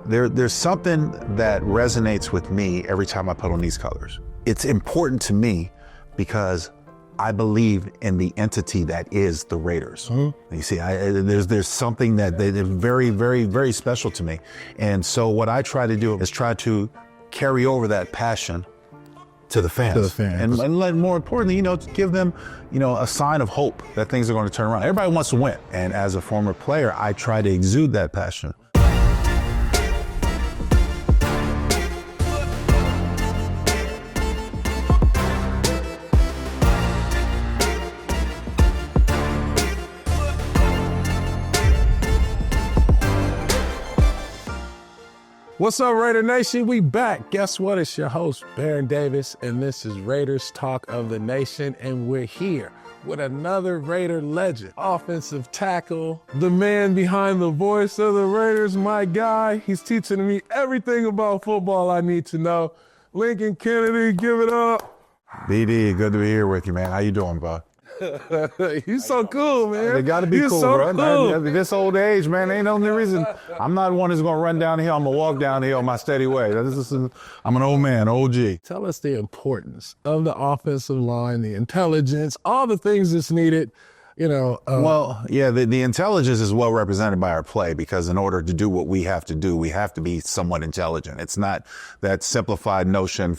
There's something that resonates with me every time I put on these colors. It's important to me because I believe in the entity that is the Raiders. Mm-hmm. You see, there's something that is very, very, very special to me. And so what I try to do is try to carry over that passion to the fans. And more importantly, to give them, a sign of hope that things are going to turn around. Everybody wants to win. And as a former player, I try to exude that passion. What's up, Raider Nation? We back. Guess what? It's your host, Baron Davis, and this is Raiders Talk of the Nation, and we're here with another Raider legend, offensive tackle, the man behind the voice of the Raiders, my guy. He's teaching me everything about football I need to know. Lincoln Kennedy, give it up. BD, good to be here with you, man. How you doing, bud? He's so cool, man. They got to be cool, bro. Cool. This old age, man, ain't no reason. I'm not one that's going to run down the hill. I'm going to walk down the hill my steady way. I'm an old man, OG. Tell us the importance of the offensive line, the intelligence, all the things that's needed. The intelligence is well represented by our play because in order to do what we have to do, we have to be somewhat intelligent. It's not that simplified notion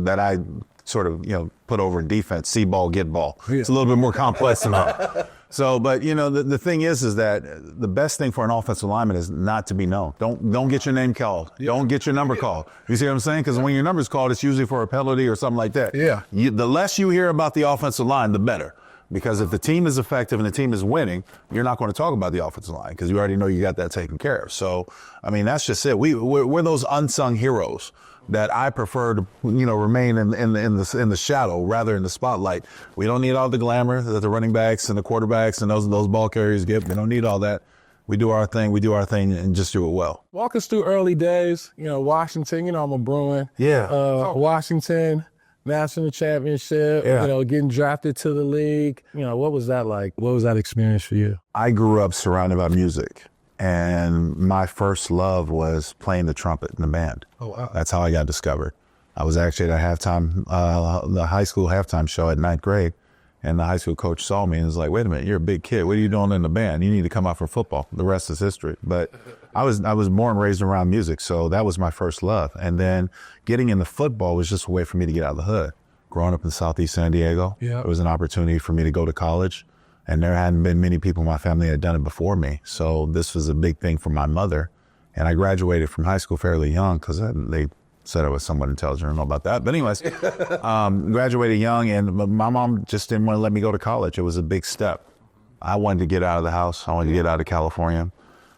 that I sort of, put over in defense, see ball, get ball. Yeah. It's a little bit more complex than that. So, but the thing is that the best thing for an offensive lineman is not to be known. Don't get your name called. Yeah. Don't get your number called. You see what I'm saying? Because when your number's called, it's usually for a penalty or something like that. Yeah. The less you hear about the offensive line, the better. Because if the team is effective and the team is winning, you're not going to talk about the offensive line because you already know you got that taken care of. So, that's just it. We're those unsung heroes that I prefer to, remain in the shadow rather in the spotlight. We don't need all the glamour that the running backs and the quarterbacks and those ball carriers get. We don't need all that. We do our thing, and just do it well. Walk us through early days, Washington, I'm a Bruin. Yeah. Washington, national championship, getting drafted to the league. What was that like? What was that experience for you? I grew up surrounded by music. And my first love was playing the trumpet in the band. Oh, wow. That's how I got discovered. I was actually at the high school halftime show at 9th grade, and the high school coach saw me and was like, wait a minute, you're a big kid. What are you doing in the band? You need to come out for football. The rest is history. But I was born and raised around music, so that was my first love. And then getting into football was just a way for me to get out of the hood. Growing up in Southeast San Diego, It was an opportunity for me to go to college. And there hadn't been many people in my family that had done it before me. So this was a big thing for my mother. And I graduated from high school fairly young because they said I was somewhat intelligent. I don't know about that. But anyways, graduated young, and my mom just didn't want to let me go to college. It was a big step. I wanted to get out of the house. I wanted to get out of California.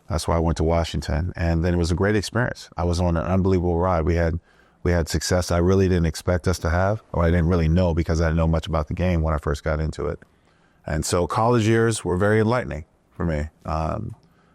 That's why I went to Washington. And then it was a great experience. I was on an unbelievable ride. We had success I really didn't expect us to have, or I didn't really know because I didn't know much about the game when I first got into it. And so college years were very enlightening for me.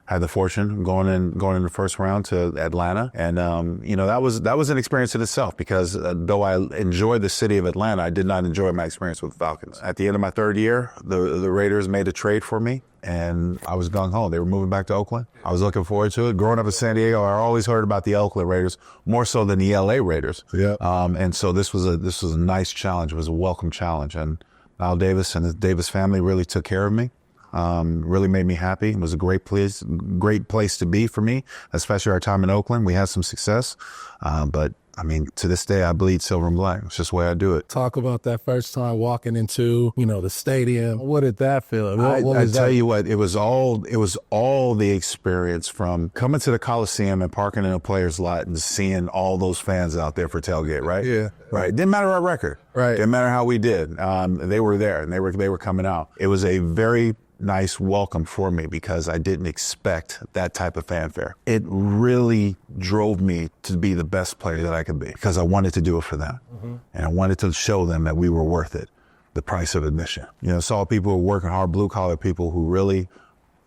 Had the fortune of going in the first round to Atlanta. And, that was an experience in itself because though I enjoyed the city of Atlanta, I did not enjoy my experience with the Falcons. At the end of my third year, the Raiders made a trade for me and I was gung-ho. They were moving back to Oakland. I was looking forward to it. Growing up in San Diego, I always heard about the Oakland Raiders, more so than the LA Raiders. Yeah. And so this was a nice challenge. It was a welcome challenge. And Al Davis and the Davis family really took care of me, really made me happy. It was a great place to be for me, especially our time in Oakland. We had some success, but to this day, I bleed silver and black. It's just the way I do it. Talk about that first time walking into, the stadium. What did that feel? I tell you what, it was all the experience from coming to the Coliseum and parking in a player's lot and seeing all those fans out there for tailgate, right? Yeah. Right. Didn't matter our record. Right. Didn't matter how we did. They were there and they were coming out. It was a very nice welcome for me because I didn't expect that type of fanfare. It really drove me to be the best player that I could be because I wanted to do it for them. Mm-hmm. And I wanted to show them that we were worth it, the price of admission. Saw people who were working hard, blue collar people who really,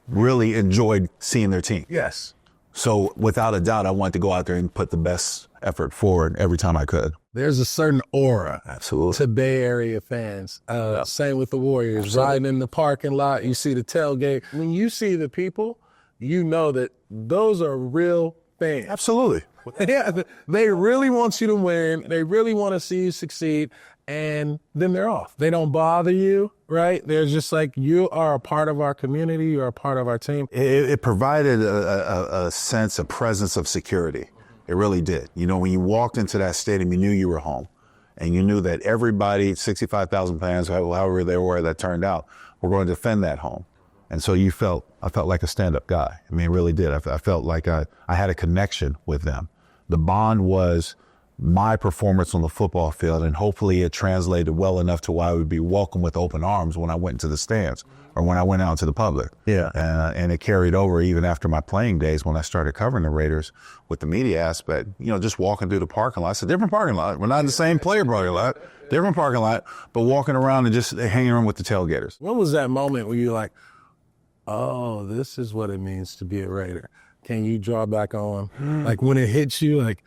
really enjoyed seeing their team. Yes. So without a doubt, I wanted to go out there and put the best effort forward every time I could. There's a certain aura Absolutely. to Bay Area fans. Same with the Warriors. Absolutely. Riding in the parking lot, you see the tailgate. When you see the people, you know that those are real fan. Absolutely. Yeah, they really want you to win. They really want to see you succeed. And then they're off. They don't bother you, right? They're just like, you are a part of our community. You're a part of our team. It provided a sense, a presence of security. It really did. You know, when you walked into that stadium, you knew you were home. And you knew that everybody, 65,000 fans, however they were that turned out, were going to defend that home. And so I felt like a stand-up guy. I mean, it really did. I felt like I had a connection with them. The bond was my performance on the football field, and hopefully it translated well enough to why I would be welcomed with open arms when I went into the stands or when I went out to the public. Yeah. And it carried over even after my playing days when I started covering the Raiders with the media aspect, you know, just walking through the parking lot. It's a different parking lot. We're not in the same player parking lot, different parking lot, but walking around and just hanging around with the tailgaters. When was that moment where you're like, oh, this is what it means to be a Raider? Can you draw back on? Like when it hits you, like,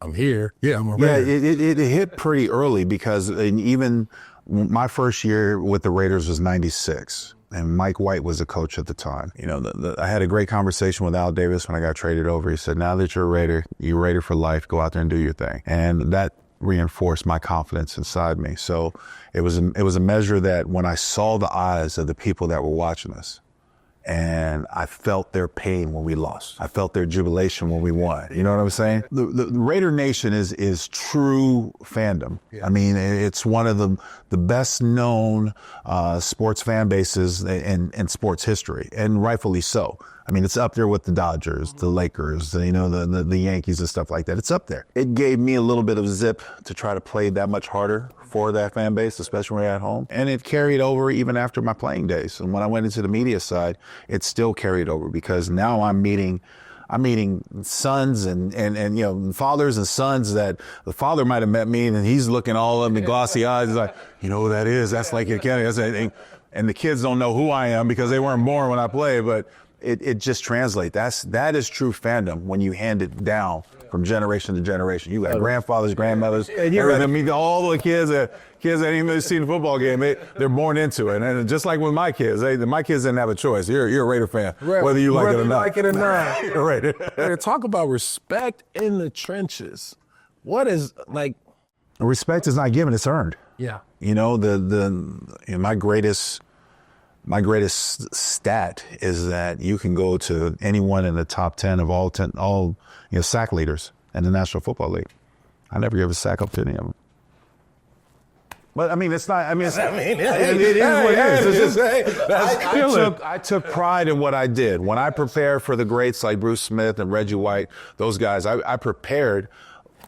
I'm here. Yeah, I'm a Raider. Yeah, it hit pretty early because even my first year with the Raiders was 96. And Mike White was the coach at the time. You know, I had a great conversation with Al Davis when I got traded over. He said, now that you're a Raider for life, go out there and do your thing. And that reinforced my confidence inside me. So it was a measure that when I saw the eyes of the people that were watching us, and I felt their pain when we lost. I felt their jubilation when we won. You know what I'm saying? The Raider Nation is true fandom. Yeah. I mean, it's one of the best known sports fan bases in sports history, and rightfully so. I mean, it's up there with the Dodgers, the Lakers, the Yankees and stuff like that. It's up there. It gave me a little bit of zip to try to play that much harder for that fan base, especially when we're at home. And it carried over even after my playing days. And when I went into the media side, it still carried over because now I'm meeting sons and you know, fathers and sons that the father might have met me and he's looking all of them glossy eyes. He's like, you know who that is? That's like your Kenny. And the kids don't know who I am because they weren't born when I played, but it just translates. That is true fandom when you hand it down from generation to generation. You got grandfathers, grandmothers, everything. I mean, all the kids that ain't even seen a football game, they're born into it. And just like with my kids, my kids didn't have a choice. You're a Raider fan, whether you like it or not. Right. Talk about respect in the trenches. What is like? Respect is not given; it's earned. Yeah. You know, my greatest stat is that you can go to anyone in the top 10 of all sack leaders in the National Football League. I never gave a sack up to any of them. But I mean, it's not. I mean, it is what it is. I took pride in what I did when I prepared for the greats like Bruce Smith and Reggie White. Those guys, I prepared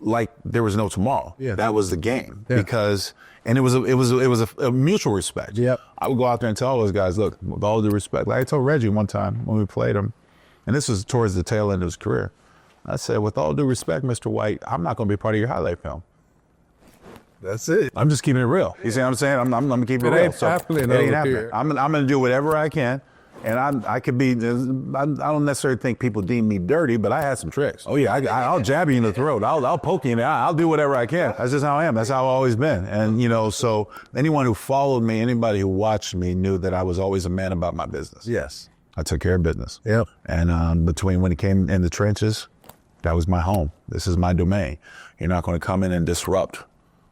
like there was no tomorrow. Yeah. That was the game because. And it was a mutual respect. Yep. I would go out there and tell all those guys, look, with all due respect, like I told Reggie one time when we played him, and this was towards the tail end of his career. I said, with all due respect, Mr. White, I'm not going to be part of your highlight film. That's it. I'm just keeping it real. You see what I'm saying? I'm going to keep it real. Ain't happening here. I'm going to do whatever I can. And I could be, I don't necessarily think people deem me dirty, but I had some tricks. Oh yeah, I'll jab you in the throat. I'll poke you in the eye. I'll do whatever I can. That's just how I am. That's how I've always been. And you know, so anyone who followed me, anybody who watched me knew that I was always a man about my business. Yes. I took care of business. Yep. And between when it came in the trenches, that was my home. This is my domain. You're not going to come in and disrupt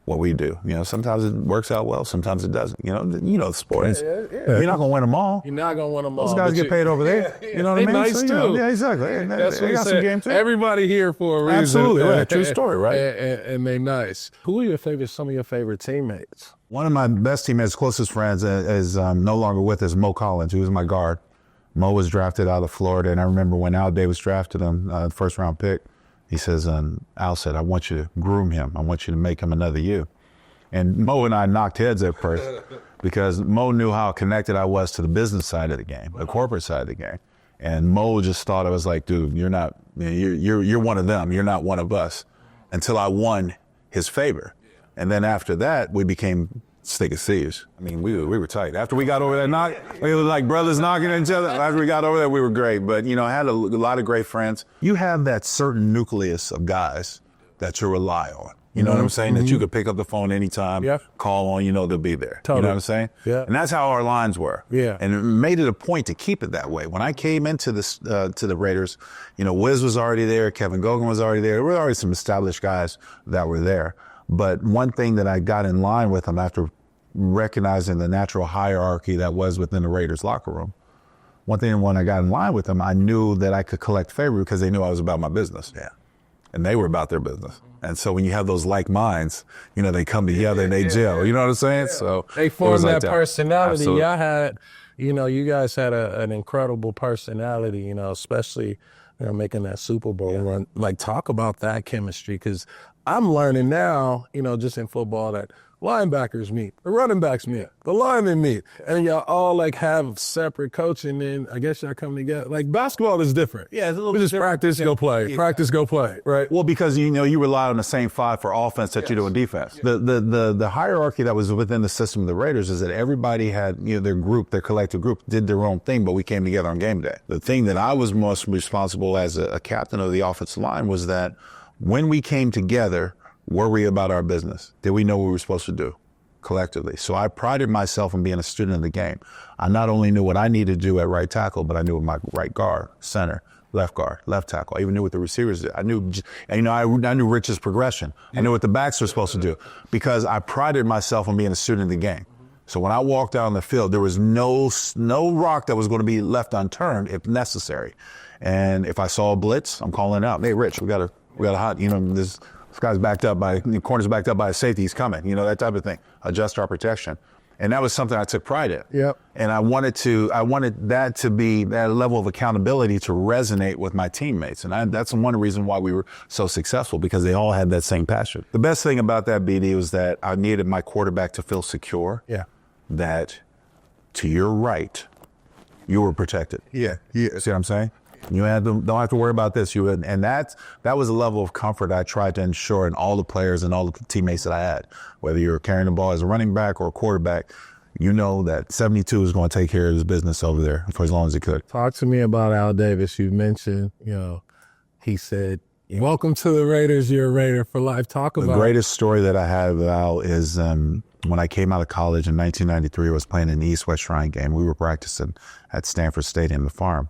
what we do. You know, sometimes it works out well, sometimes it doesn't. You know the sport is. Yeah. You're not going to win them all. You're not going to win them all. Those guys get paid over there. You know what I mean? Nice so, too. Yeah, exactly. They got some game too. Everybody here for a reason. Absolutely, right. True story, right? And they nice. Who are some of your favorite teammates? One of my best teammates, closest friends, is no longer with us, Mo Collins, who was my guard. Mo was drafted out of Florida, and I remember when Al Davis drafted him, first round pick, he says, Al said, I want you to groom him. I want you to make him another you. And Mo and I knocked heads at first because Mo knew how connected I was to the business side of the game, the corporate side of the game. And Mo just thought I was like, dude, you're not, you're one of them. You're not one of us, until I won his favor. And then after that, we became thick as thieves. I mean, we were tight. After we got over that knock, we were like brothers knocking at each other. After we got over that, we were great. But, you know, I had a lot of great friends. You have that certain nucleus of guys that you rely on. You know what I'm saying? That you could pick up the phone anytime, call on, they'll be there. Totally. You know what I'm saying? Yeah. And that's how our lines were. Yeah. And it made it a point to keep it that way. When I came into this, to the Raiders, Wiz was already there, Kevin Gogan was already there. There were already some established guys that were there. But one thing that I got in line with them after recognizing the natural hierarchy that was within the Raiders locker room, one thing when I got in line with them, I knew that I could collect favor because they knew I was about my business. Yeah. And they were about their business. And so when you have those like minds, they come together and they gel. You know what I'm saying? So they formed like that personality. Absolutely. Y'all had, you guys had an incredible personality, especially making that Super Bowl run. Like, talk about that chemistry, because I'm learning now, just in football, that linebackers meet, the running backs meet, the linemen meet, and y'all all have separate coaching, and I guess y'all come together. Like, basketball is different. Yeah, it's a little we just different. practice, go play. Yeah. Practice, go play. Right. Well, because you rely on the same five for offense that you do in defense. Yeah. The hierarchy that was within the system of the Raiders is that everybody had their group, their collective group, did their own thing, but we came together on game day. The thing that I was most responsible as a captain of the offensive line was that when we came together, were we about our business? Did we know what we were supposed to do collectively? So I prided myself in being a student of the game. I not only knew what I needed to do at right tackle, but I knew what my right guard, center, left guard, left tackle. I even knew what the receivers did. I knew Rich's progression. I knew what the backs were supposed to do because I prided myself on being a student of the game. So when I walked out on the field, there was no rock that was going to be left unturned if necessary. And if I saw a blitz, I'm calling out, "Hey, Rich, we got a hot, this guy's backed up by, the corner's backed up by a safety, he's coming," that type of thing. Adjust our protection. And that was something I took pride in. Yep. And I wanted that to be, that level of accountability to resonate with my teammates. And that's one reason why we were so successful, because they all had that same passion. The best thing about that, BD, was that I needed my quarterback to feel secure. Yeah. That to your right, you were protected. Yeah. See what I'm saying? You don't have to worry about this. And that was a level of comfort I tried to ensure in all the players and all the teammates that I had. Whether you're carrying the ball as a running back or a quarterback, that 72 is going to take care of his business over there for as long as he could. Talk to me about Al Davis. You mentioned, he said, "Welcome to the Raiders. You're a Raider for life." Talk about the greatest story that I have with Al is when I came out of college in 1993. I was playing in the East-West Shrine game. We were practicing at Stanford Stadium, the Farm.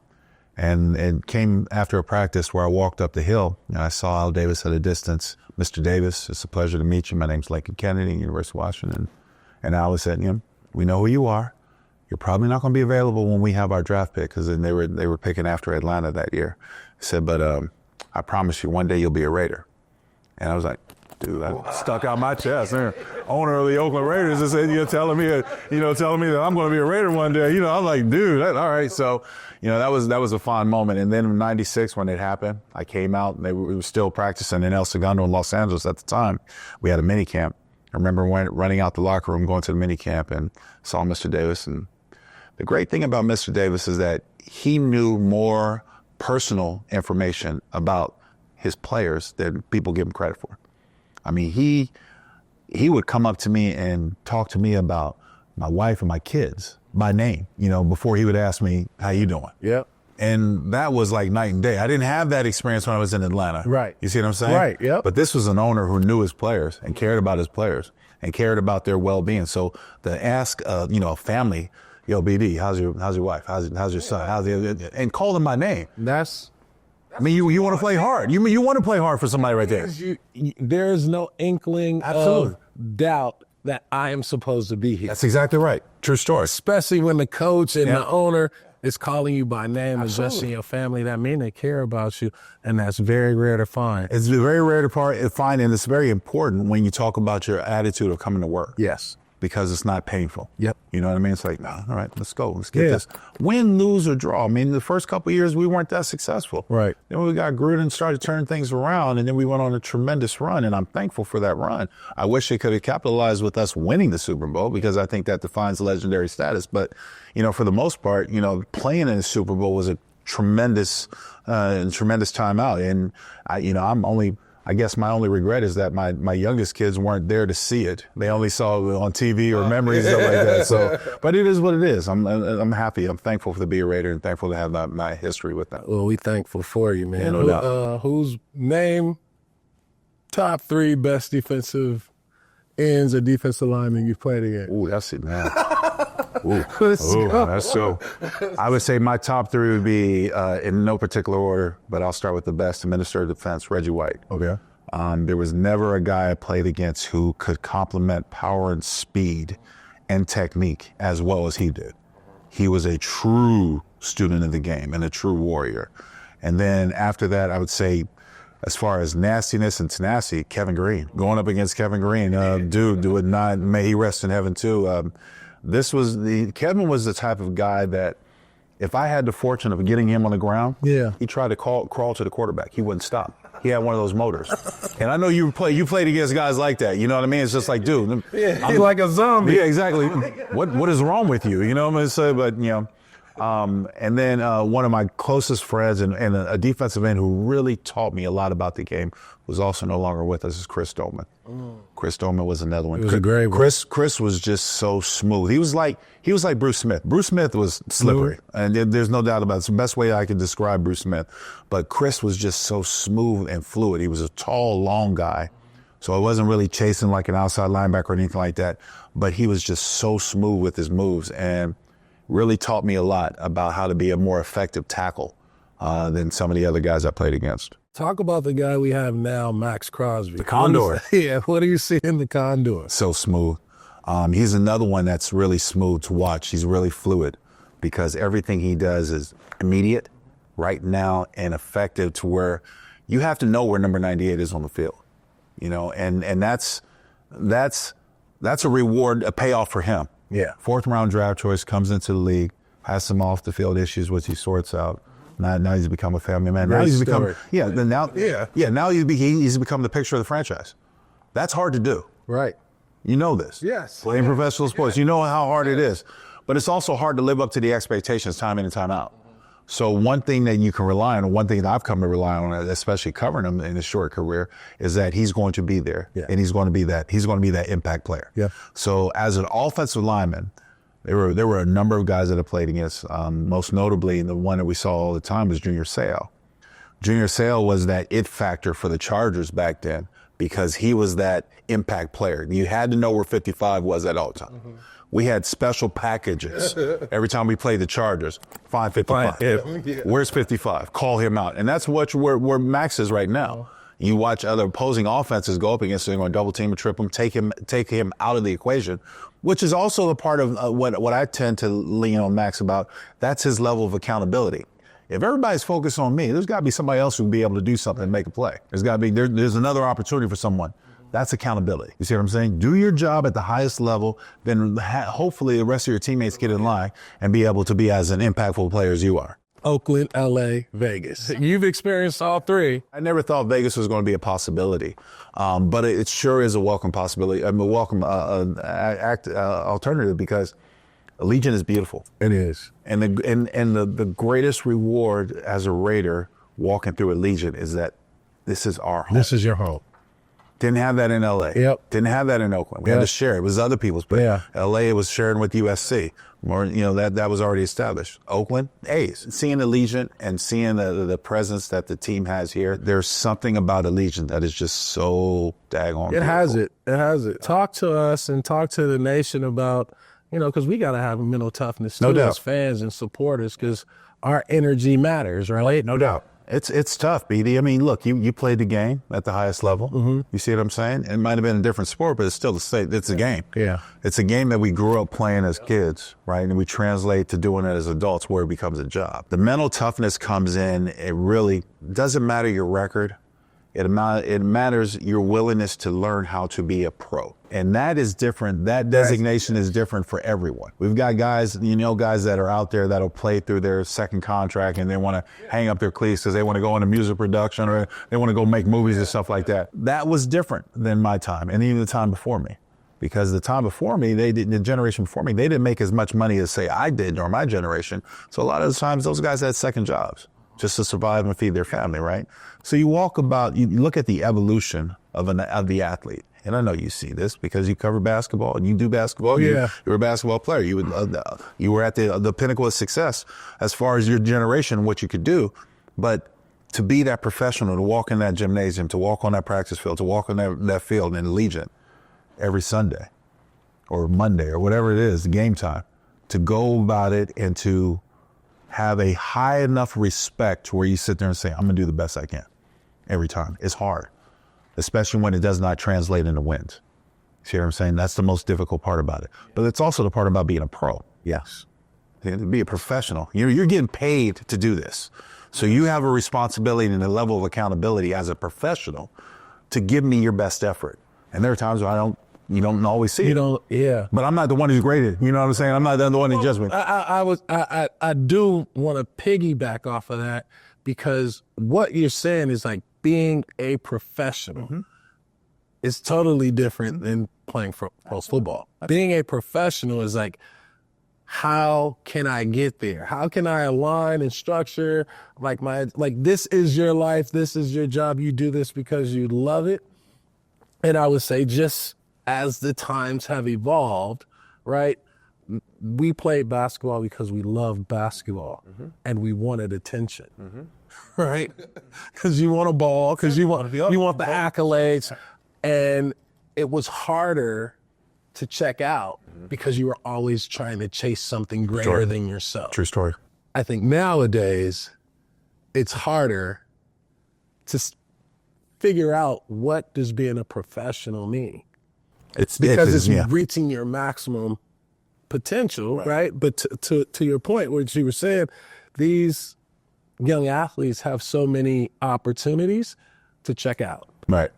And it came after a practice where I walked up the hill and I saw Al Davis at a distance. "Mr. Davis, it's a pleasure to meet you. My name's Lincoln Kennedy, University of Washington." And Al said, "We know who you are. You're probably not going to be available when we have our draft pick," because they were picking after Atlanta that year. He said, "But I promise you, one day you'll be a Raider." And I was like, dude, that stuck out my chest. Owner of the Oakland Raiders is saying, telling me that I'm going to be a Raider one day. I'm like, dude, all right. So, that was a fond moment. And then in '96, when it happened, I came out and we were still practicing in El Segundo in Los Angeles at the time. We had a mini camp. I remember running out the locker room, going to the mini camp, and saw Mr. Davis. And the great thing about Mr. Davis is that he knew more personal information about his players than people give him credit for. I mean, he would come up to me and talk to me about my wife and my kids by name, before he would ask me, "How you doing?" Yep. And that was like night and day. I didn't have that experience when I was in Atlanta. Right. You see what I'm saying? Right, yep. But this was an owner who knew his players and cared about his players and cared about their well-being. So to ask, a family, "Yo, BD, how's your wife? How's your son? And call them by name. I mean, you want to play hard. You want to play hard for somebody right there. There's no inkling of doubt that I am supposed to be here. That's exactly right. True story. Especially when the coach and the owner is calling you by name, addressing your family. That means they care about you, and that's very rare to find. It's very rare to find, and it's very important when you talk about your attitude of coming to work. Yes. Because it's not painful. Yep. You know what I mean? It's like, no, all right, let's go. Let's get this. Win, lose, or draw. I mean, the first couple of years, we weren't that successful. Right. Then we got Gruden, started turning things around, and then we went on a tremendous run, and I'm thankful for that run. I wish they could have capitalized with us winning the Super Bowl, because I think that defines legendary status. But, for the most part, playing in the Super Bowl was a tremendous time out. And, I guess my only regret is that my youngest kids weren't there to see it. They only saw it on TV or memories, stuff like that. So, but it is what it is. I'm happy. I'm thankful to be a Raider and thankful to have my history with them. Well, we thankful for you, man. Yeah, no doubt. Whose name top 3 best defensive ends or defensive linemen you've played against? Ooh, that's it, man. That's so. I would say my top 3 would be in no particular order, but I'll start with the best. Minister of Defense, Reggie White. Okay. There was never a guy I played against who could complement power and speed and technique as well as he did. He was a true student of the game and a true warrior. And then after that, I would say, as far as nastiness and tenacity, Kevin Green. Going up against Kevin Green, dude would not, may he rest in heaven too. Kevin was the type of guy that if I had the fortune of getting him on the ground, he tried to crawl to the quarterback. He wouldn't stop. He had one of those motors. And I know you played against guys like that. You know what I mean? It's just like, dude. He's like a zombie. Yeah, exactly. What is wrong with you? You know what I'm going to say? But, and then one of my closest friends and a defensive end who really taught me a lot about the game was also no longer with us is Chris Dolman. Chris Dolman was another one. He was a great one. Chris was just so smooth. He was like Bruce Smith. Bruce Smith was slippery, and there's no doubt about it. It's the best way I can describe Bruce Smith. But Chris was just so smooth and fluid. He was a tall, long guy, so I wasn't really chasing like an outside linebacker or anything like that. But he was just so smooth with his moves and really taught me a lot about how to be a more effective tackle than some of the other guys I played against. Talk about the guy we have now, Max Crosby. The Condor. What do you see in the Condor? So smooth. He's another one that's really smooth to watch. He's really fluid because everything he does is immediate, right now, and effective to where you have to know where number 98 is on the field. And that's a reward, a payoff for him. Yeah. 4th round draft choice, comes into the league, has some off the field issues, which he sorts out. Now he's become a family man. Now he's become, now he's become the picture of the franchise. That's hard to do. Right. You know this. Yes. Playing professional sports, you know how hard it is. But it's also hard to live up to the expectations time in and time out. So one thing that you can rely on, one thing that I've come to rely on, especially covering him in his short career, is that he's going to be there. Yeah. And he's going to be that impact player. Yeah. So as an offensive lineman, there were a number of guys that I played against. Most notably, the one that we saw all the time was Junior Seau. Junior Seau was that it factor for the Chargers back then because he was that impact player. You had to know where 55 was at all time. Mm-hmm. We had special packages every time we played the Chargers. Find 55. Where's 55? Call him out. And that's where Max is right now. You watch other opposing offenses go up against him, going double team or triple him, take him out of the equation, which is also a part of what I tend to lean on Max about. That's his level of accountability. If everybody's focused on me, there's got to be somebody else who'll be able to do something and make a play. There's got to be there's another opportunity for someone. That's accountability. You see what I'm saying? Do your job at the highest level, then hopefully the rest of your teammates get in line and be able to be as an impactful player as you are. Oakland, LA, Vegas. You've experienced all 3. I never thought Vegas was going to be a possibility, but it sure is a welcome possibility. I mean, a welcome alternative because Allegiant is beautiful. It is. And the greatest reward as a Raider walking through Allegiant is that this is our home. This is your home. Didn't have that in LA. Yep. Didn't have that in Oakland. We had to share. It was other people's, but LA was sharing with USC. More, that was already established. Oakland, A's. Seeing Allegiant and seeing the presence that the team has here, there's something about Allegiant that is just so daggone beautiful. It has it. Talk to us and talk to the nation about, because we got to have mental toughness too, as fans and supporters, because our energy matters, right? No doubt. It's tough, BD. I mean, look, you played the game at the highest level. Mm-hmm. You see what I'm saying? It might have been a different sport, but it's still the same. It's a game. Yeah. It's a game that we grew up playing as kids, right? And we translate to doing it as adults where it becomes a job. The mental toughness comes in. It really doesn't matter your record. It matters your willingness to learn how to be a pro. And that is different. That designation is different for everyone. We've got guys, guys that are out there that'll play through their second contract and they want to hang up their cleats because they want to go into music production or they want to go make movies and stuff like that. That was different than my time and even the time before me. Because the time before me, the generation before me, they didn't make as much money as, say, I did or my generation. So a lot of the times those guys had second jobs just to survive and feed their family, right? So you look at the evolution of the athlete. And I know you see this because you cover basketball and you do basketball. Yeah. You're a basketball player. You were at the pinnacle of success as far as your generation, what you could do. But to be that professional, to walk in that gymnasium, to walk on that practice field, to walk on that field in Allegiant every Sunday or Monday or whatever it is, the game time, to go about it and to have a high enough respect where you sit there and say, I'm going to do the best I can every time. It's hard, especially when it does not translate into wins. See what I'm saying? That's the most difficult part about it. But it's also the part about being a pro. Yes. To be a professional. You're getting paid to do this. So you have a responsibility and a level of accountability as a professional to give me your best effort. And there are times where you don't always see it. Yeah. But I'm not the one who's graded. You know what I'm saying? I'm not the one who judges me. I do want to piggyback off of that, because what you're saying is like being a professional is totally different than playing pro football. Being a professional is like, how can I get there? How can I align and structure like this is your life, this is your job, you do this because you love it. And I would say, just as the times have evolved, right? We played basketball because we loved basketball and we wanted attention, right? Because you want a ball, because you want the accolades. And it was harder to check out because you were always trying to chase something greater than yourself. True story. I think nowadays it's harder to figure out, what does being a professional mean? It's reaching your maximum potential, right? But to your point, what you were saying, these young athletes have so many opportunities to check out. Right.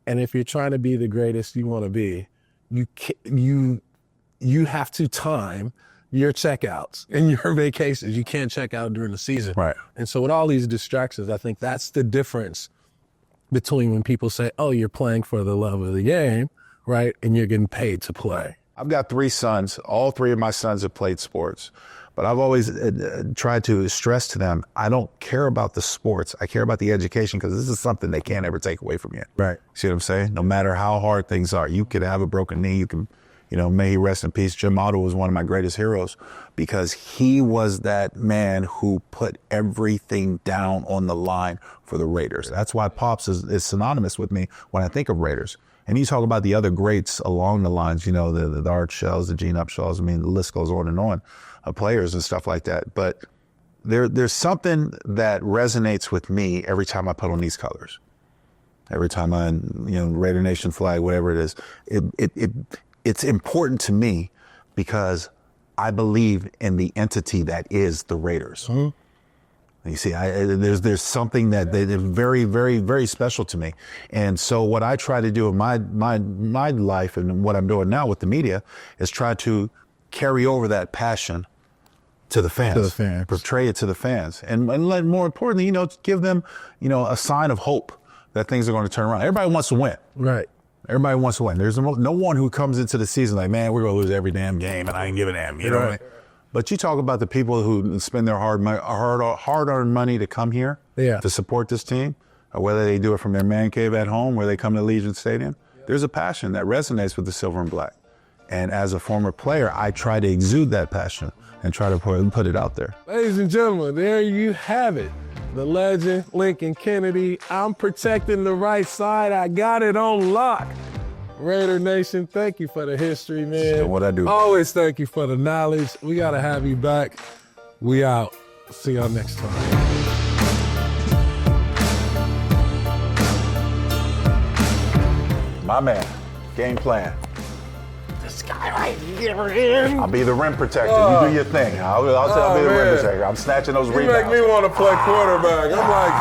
And if you're trying to be the greatest you want to be, you have to time your checkouts and your vacations. You can't check out during the season. Right. And so with all these distractions, I think that's the difference between when people say, oh, you're playing for the love of the game, right? And you're getting paid to play. I've got 3 sons. All 3 of my sons have played sports. But I've always tried to stress to them, I don't care about the sports. I care about the education, because this is something they can't ever take away from you. Right. See what I'm saying? No matter how hard things are, you could have a broken knee. You can, may he rest in peace. Jim Otto was one of my greatest heroes, because he was that man who put everything down on the line for the Raiders. That's why Pops is synonymous with me when I think of Raiders. And you talk about the other greats along the lines, the Art Shells, the Gene Upshaws. I mean, the list goes on and on. Players and stuff like that. But there's something that resonates with me every time I put on these colors. Every time I, Raider Nation flag, whatever it is, it's important to me because I believe in the entity that is the Raiders. You see, there's something that is very, very, very special to me. And so what I try to do in my life, and what I'm doing now with the media, is try to carry over that passion to the fans, portray it to the fans, and more importantly, give them, a sign of hope that things are going to turn around. Everybody wants to win. Right. Everybody wants to win. There's no one who comes into the season like, man, we're going to lose every damn game, and I ain't give a damn. You know what I mean? But you talk about the people who spend their hard-earned money to come here to support this team, or whether they do it from their man cave at home, where they come to Allegiant Stadium. There's a passion that resonates with the silver and black. And as a former player, I try to exude that passion and try to put it out there. Ladies and gentlemen, there you have it. The legend, Lincoln Kennedy. I'm protecting the right side. I got it on lock. Raider Nation, thank you for the history, man. So what I do. Always thank you for the knowledge. We got to have you back. We out. See y'all next time. My man, game plan. This guy right here. I'll be the rim protector. You do your thing. I'll be the rim protector. I'm snatching those rebounds. You make me want to play quarterback. I'm like,